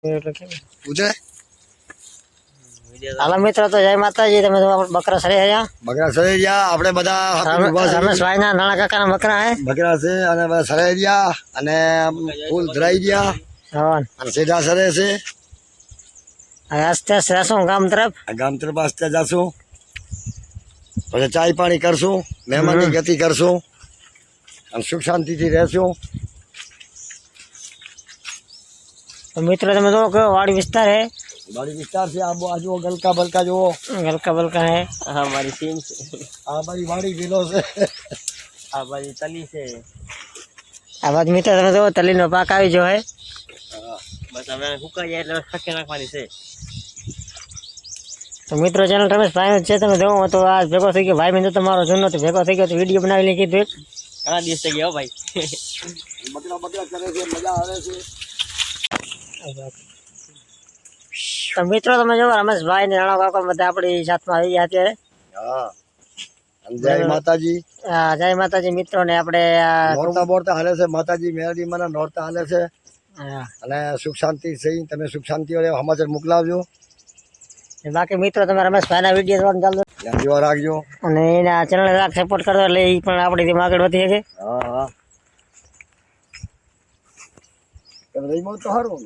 પૂછે હાલો મિત્રો, તો જય માતાજી. તમે બકરા સરે રહ્યા? બકરા સરે રહ્યા. આપણે બધા રમેશભાઈ ના નાના કાકા ના બકરા હે, બકરા છે અને બધા સરે રહ્યા અને ફૂલ ધરાઈ ગયા અને સીધા સરે છે. આસ્તે આસ્તે જાશું ગામ તરફ. ગામ તરફ આસ્તે જાશું, પછી ચાય પાણી કરશું, મહેમાનની ગતિ કરશું અને સુખ શાંતિથી રહેશું. તો મિત્રો તમે જો કેવો વાડી વિસ્તાર હે, વાડી વિસ્તાર છે. આ જુઓ ગલકા બલકા જુઓ, ગલકા બલકા હે. હા, મારી સીમ છે. આ બાજુ વાડી ગયેલો છે, આ બાજુ તલી છે. આ બાજુ મિત્રો તમે જો તલીનો પાક આવી ગયો હે. બસ હવે સુકાઈ જાય એટલે ફકી નાખવાની છે. તો મિત્રો ચેનલ રમેશભાઈ છે, તમે જોવો તો આ ભેગો થઈ ગયો. ભાઈ મેં તમારો જૂનો તો ભેગો થઈ ગયો તો વિડીયો બનાવી લઈ કીધું. ઘણા દિવસ થઈ ગયા ભાઈ. બકરા બકરા કરે છે, મજા આવે છે. તો મિત્રો તમે જો રમેશભાઈ ને રાણા કાકા બધા આપણી સાથમાં આવી ગયા અત્યારે. હા, જય માતાજી. જય માતાજી મિત્રો ને આપણે નોરતા બોરતા હાલે છે. માતાજી મેરડી માં નોરતા હાલે છે અને સુખ શાંતિ છે. તમે સુખ શાંતિ સમાચાર મોકલાવજો. બાકી મિત્રો તમે રમેશભાઈ ના વિડીયો જોવાનું ચાલુ રાખજો અને એના ચેનલ સપોર્ટ કરજો એટલે એ પણ આપણી ટીમ આગળ વધી શકે. હા હા, તો સારું.